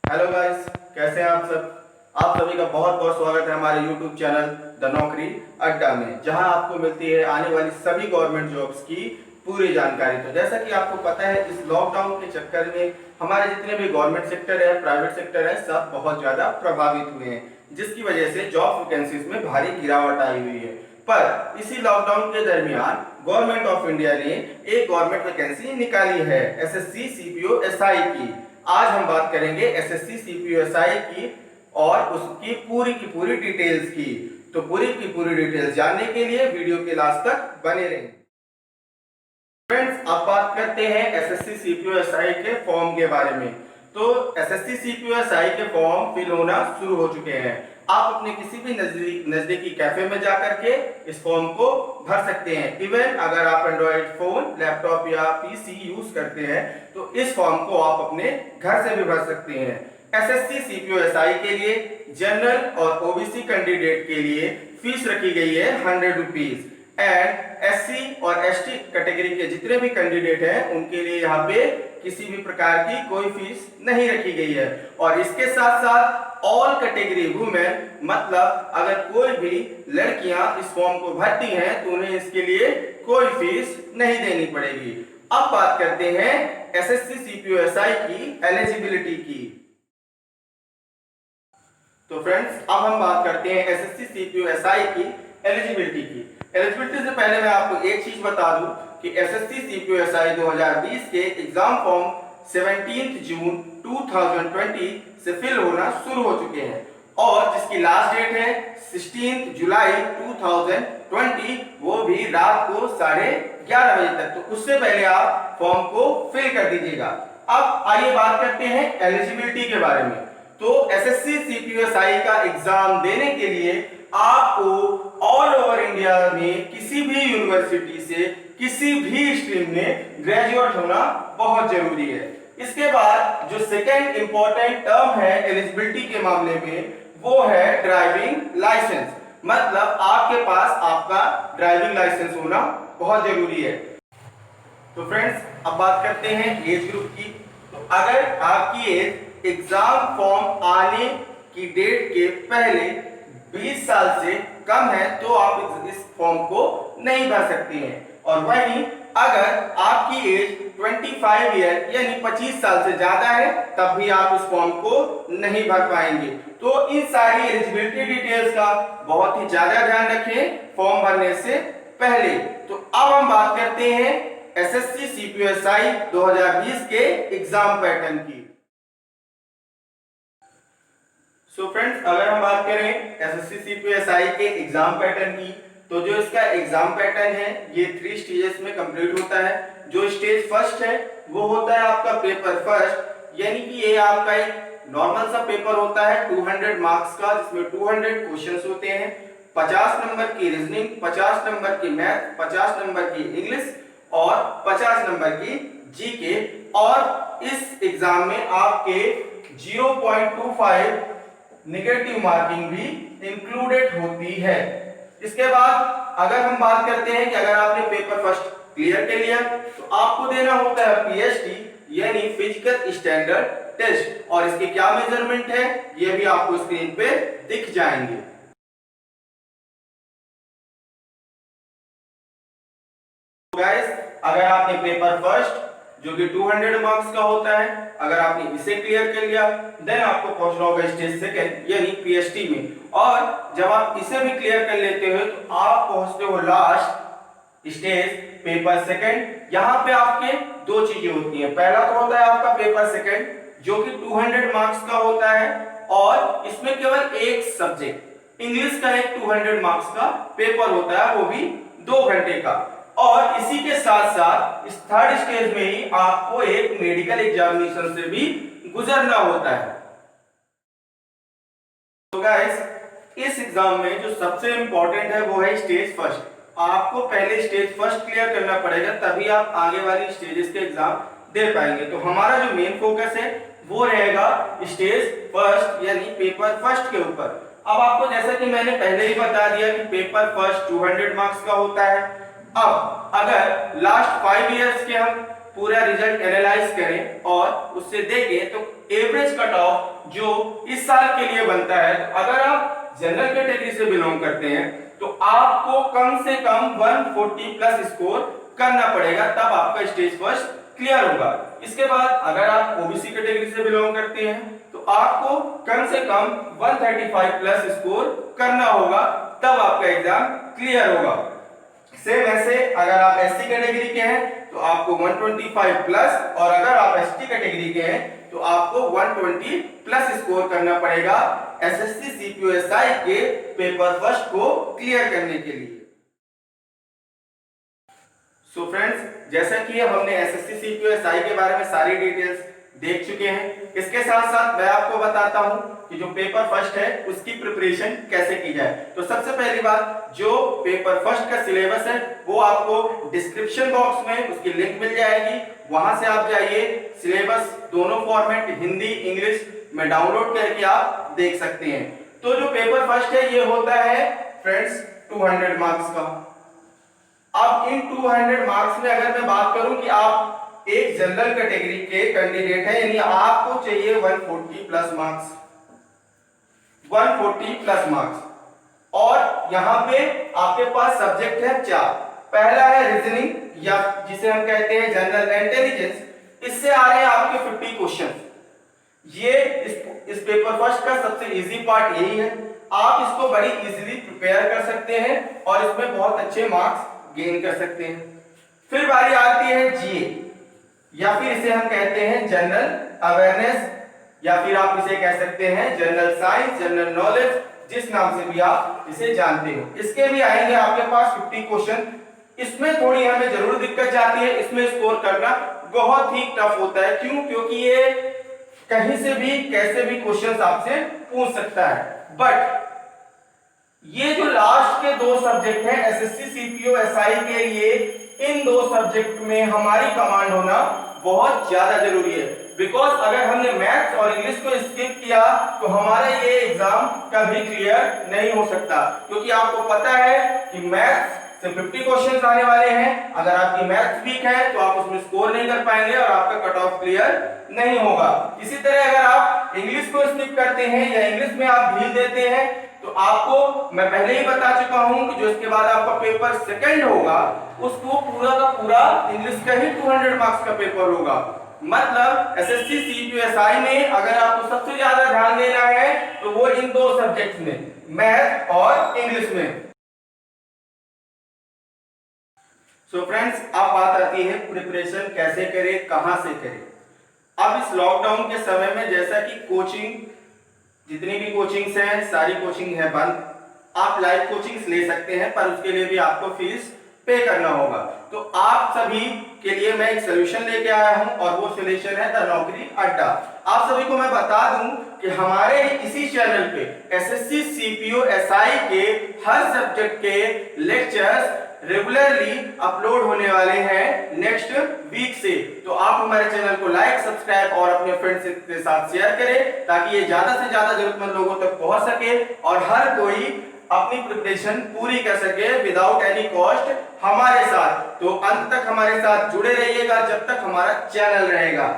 Hello guys, कैसे हैं आप सब। आप सभी का बहुत बहुत स्वागत है हमारे यूट्यूब चैनल द नौकरी अड्डा में, जहां आपको मिलती है आने वाली सभी गवर्नमेंट जॉब्स की पूरी जानकारी। तो जैसा कि आपको पता है, इस लॉकडाउन के चक्कर में हमारे जितने भी गवर्नमेंट सेक्टर है, प्राइवेट सेक्टर है, सब बहुत ज्यादा प्रभावित हुए हैं, जिसकी वजह से जॉब वैकेंसीज में भारी गिरावट आई हुई है। पर इसी लॉकडाउन के दरमियान गवर्नमेंट ऑफ इंडिया ने एक गवर्नमेंट वैकेंसी निकाली है, एसएससी सीपीओ एसआई की। आज हम बात करेंगे एसएससी सीपीओएसआई की और उसकी पूरी डिटेल्स की। तो पूरी की पूरी डिटेल्स जानने के लिए वीडियो के लास्ट तक बने रहें। फ्रेंड्स, अब बात करते हैं एसएससी सीपीओएसआई के फॉर्म के बारे में। तो एसएससी सीपीओएसआई के फॉर्म फिल होना शुरू हो चुके हैं। आप अपने किसी भी नजदीकी कैफे में जाकर के इस फॉर्म को भर सकते हैं। इवन अगर आप एंड्रॉइड फोन, लैपटॉप या पीसी यूज करते हैं तो इस फॉर्म को आप अपने घर से भी भर सकते हैं। एसएससी सीपीओएसआई के लिए जनरल और ओबीसी कैंडिडेट के लिए फीस रखी गई है 100 रुपीज एंड एससी और एसटी कैटेगरी के जितने भी कैंडिडेट हैं उनके लिए यहाँ पे किसी भी प्रकार की कोई फीस नहीं रखी गई है। और इसके साथ साथ ऑल कैटेगरी वुमेन, मतलब अगर कोई भी लड़कियां इस फॉर्म को भरती हैं तो उन्हें इसके लिए कोई फीस नहीं देनी पड़ेगी। अब बात करते हैं एसएससी सीपीओएसआई की एलिजिबिलिटी की। तो फ्रेंड्स, अब हम बात करते हैं एसएससी सीपीओएसआई की एलिजिबिलिटी की। एलिजिबिलिटी से पहले मैं आपको एक चीज बता दूं कि एसएससी सीपीओएसआई 2020 के एग्जाम फॉर्म 17 जून 2020 से फिल होना शुरू हो चुके हैं और जिसकी लास्ट डेट है 16 जुलाई 2020, वो भी रात को 11:30 बजे तक। तो उससे पहले आप फॉर्म को फिल कर दीजिएगा। अब आइए बात करते हैं एलिजिबिलिटी के बारे में। तो एसएससी सीपीओएसआई का एग्जाम देने के लिए आपको ऑल ओवर इंडिया में किसी भी यूनिवर्सिटी से किसी भी स्ट्रीम में ग्रेजुएट होना बहुत जरूरी है। इसके बाद जो सेकंड इंपॉर्टेंट टर्म है एलिजिबिलिटी के मामले में, वो है ड्राइविंग लाइसेंस। मतलब आपके पास आपका ड्राइविंग लाइसेंस होना बहुत जरूरी है। तो फ्रेंड्स, अब बात करते हैं एज ग्रुप की। तो अगर आपकी एज एग्जाम फॉर्म आने की डेट के पहले 20 साल से कम है तो आप इस फॉर्म को नहीं भर सकते हैं। और वहीं अगर आपकी एज 25 ईयर यानी 25 साल से ज्यादा है तब भी आप इस फॉर्म को नहीं भर पाएंगे। तो इन सारी एलिजिबिलिटी डिटेल्स का बहुत ही ज्यादा ध्यान रखें फॉर्म भरने से पहले। तो अब हम बात करते हैं एसएससी सीपीओएसआई 2020 के एग्जाम पैटर्न की। सो फ्रेंड्स, अगर हम बात करें एसएससी सीपीएसआई के एग्जाम पैटर्न की, तो जो इसका एग्जाम पैटर्न है ये 3 स्टेजेस में कंप्लीट होता है। जो स्टेज फर्स्ट है वो होता है आपका पेपर फर्स्ट, यानी कि ये आपका एक नॉर्मल सा पेपर होता है 200 मार्क्स का, जिसमें 200 क्वेश्चंस होते हैं। 50 नंबर की रीजनिंग, 50 नंबर की मैथ, 50 नंबर की इंग्लिश और 50 नंबर की जीके। और इस एग्जाम में आपके 0.25 नेगेटिव मार्किंग भी इंक्लूडेड होती है। इसके बाद अगर हम बात करते हैं कि अगर आपने पेपर फर्स्ट क्लियर कर लिया तो आपको देना होता है पीएसटी यानी फिजिकल स्टैंडर्ड टेस्ट, और इसके क्या मेजरमेंट है ये भी आपको स्क्रीन पे दिख जाएंगे। गाइस, अगर आपने पेपर फर्स्ट जो कि 200 मार्क्स का होता है, अगर आपने इसे क्लियर कर लिया देन आपको पहुंचना होगा स्टेज सेकंड यानी पीएसटी में। और जब आप इसे भी क्लियर कर लेते हो तो आप पहुंचते हो लास्ट स्टेज पेपर सेकंड। यहां पे आपके दो चीजें होती हैं। पहला तो होता है आपका पेपर सेकंड जो कि 200 मार्क्स का होता है और इसमें केवल एक सब्जेक्ट इंग्लिश का एक 200 मार्क्स का पेपर होता है, वो भी 2 घंटे का। और इसी के साथ साथ इस थर्ड स्टेज में ही आपको एक मेडिकल एग्जामिनेशन से भी गुजरना होता है। तो गाइस, इस एग्जाम में जो सबसे इंपॉर्टेंट है वो है स्टेज फर्स्ट। आपको पहले स्टेज फर्स्ट क्लियर करना पड़ेगा, तभी आप आगे वाली स्टेजेस के एग्जाम दे पाएंगे। तो हमारा जो मेन फोकस है वो रहेगा स्टेज फर्स्ट यानी पेपर फर्स्ट के ऊपर। अब आपको जैसा कि मैंने पहले ही बता दिया कि पेपर फर्स्ट 200 मार्क्स का होता है। अब अगर लास्ट 5 इयर्स के हम पूरा रिजल्ट एनालाइज करें और उससे देखें तो एवरेज कट ऑफ जो इस साल के लिए बनता है, तो अगर आप जनरल कैटेगरी से बिलोंग करते हैं तो आपको कम से कम 140 प्लस स्कोर करना पड़ेगा, तब आपका स्टेज फर्स्ट क्लियर होगा। इसके बाद अगर आप ओबीसी कैटेगरी से बिलोंग करते हैं तो आपको कम से कम 135 प्लस स्कोर करना होगा, तब आपका एग्जाम क्लियर होगा। सेम ऐसे अगर आप एससी कैटेगरी के हैं तो आपको 125 प्लस, और अगर आप एसटी कैटेगरी के हैं तो आपको 120 प्लस स्कोर करना पड़ेगा एसएससी सीपीओएसआई के पेपर फर्स्ट को क्लियर करने के लिए। सो फ्रेंड्स, जैसा कि हमने एसएससी सीपीओएसआई के बारे में सारी डिटेल्स देख चुके हैं, इसके साथ साथ मैं आपको बताता हूं कि जो पेपर फर्स्ट है उसकी प्रिपरेशन कैसे की जाए। तो सबसे पहली बात, जो पेपर फर्स्ट का सिलेबस है वो आपको डिस्क्रिप्शन बॉक्स में उसकी लिंक मिल जाएगी, वहां से आप जाइए, सिलेबस दोनों फॉर्मेट हिंदी इंग्लिश में डाउनलोड करके आप देख सकते हैं। तो जो पेपर फर्स्ट है ये होता है फ्रेंड्स 200 मार्क्स का। अब इन 200 मार्क्स में अगर मैं बात करूं कि आप एक जनरल कैटेगरी के कैंडिडेट है, यानी आपको चाहिए 140 प्लस मार्क्स, 140 प्लस मार्क्स, और यहां पे आपके पास सब्जेक्ट है 4। पहला है रीजनिंग या जिसे हम कहते हैं जनरल इंटेलिजेंस, इससे आ रहे हैं आपके 50 क्वेश्चन। ये इस पेपर फर्स्ट का सबसे इजी पार्ट यही है, आप इसको बड़ी इजीली प्रिपेयर कर सकते हैं और इसमें बहुत अच्छे मार्क्स गेन कर सकते हैं। फिर बारी आती है जीए, या फिर इसे हम कहते हैं जनरल अवेयरनेस, या फिर आप इसे कह सकते हैं जनरल साइंस, जनरल नॉलेज, जिस नाम से भी आप इसे जानते हो। इसके भी आएंगे आपके पास 50 क्वेश्चन। इसमें थोड़ी हमें जरूर दिक्कत जाती है, इसमें स्कोर करना बहुत ही टफ होता है। क्यों? क्योंकि ये कहीं से भी कैसे भी क्वेश्चंस आपसे पूछ सकता है। बट ये जो लास्ट के 2 सब्जेक्ट हैं एसएससी सीपीओ एसआई के लिए, इन 2 सब्जेक्ट में हमारी कमांड होना बहुत ज्यादा जरूरी है। बिकॉज अगर हमने मैथ्स और इंग्लिश को स्किप किया तो हमारा ये एग्जाम कभी क्लियर नहीं हो सकता, क्योंकि आपको पता है कि मैथ्स से 50 क्वेश्चंस आने वाले हैं। अगर आपकी मैथ्स वीक है तो आप उसमें स्कोर नहीं कर पाएंगे और आपका कट ऑफ क्लियर नहीं होगा। इसी तरह अगर आप इंग्लिश को स्किप करते हैं या इंग्लिश में आप ढील देते हैं तो आपको मैं पहले ही बता चुका हूं कि जो इसके बाद आपका पेपर सेकंड होगा उसको पूरा का पूरा इंग्लिश का ही 200 मार्क्स का पेपर होगा। मतलब एसएससी सीपीओएसआई में अगर आपको सबसे ज्यादा ध्यान देना है तो वो इन 2 सब्जेक्ट्स में, मैथ और इंग्लिश में। सो फ्रेंड्स, अब बात आती है प्रिपरेशन कैसे करें, कहां से करें। अब इस लॉकडाउन के समय में जैसा कि कोचिंग, जितनी भी कोचिंग्स हैं सारी कोचिंग है बंद। आप लाइव कोचिंग्स ले सकते हैं पर उसके लिए भी आपको फीस पे करना होगा। तो आप सभी के लिए मैं एक सोल्यूशन लेके आया हूं और वो सोल्यूशन है द नौकरी अड्डा। आप सभी को मैं बता दूं कि हमारे इसी चैनल पे एसएससी सीपीओ एसआई के हर सब्जेक्ट के लेक्चर्स रेगुलरली अपलोड होने वाले हैं नेक्स्ट वीक से। तो आप हमारे चैनल को लाइक, सब्सक्राइब और अपने फ्रेंड्स के साथ शेयर करें ताकि ये ज्यादा से ज्यादा जरूरतमंद लोगों तक पहुंच सके और हर कोई अपनी प्रिपरेशन पूरी कर सके विदाउट एनी कॉस्ट हमारे साथ। तो अंत तक हमारे साथ जुड़े रहिएगा जब तक हमारा चैनल रहेगा।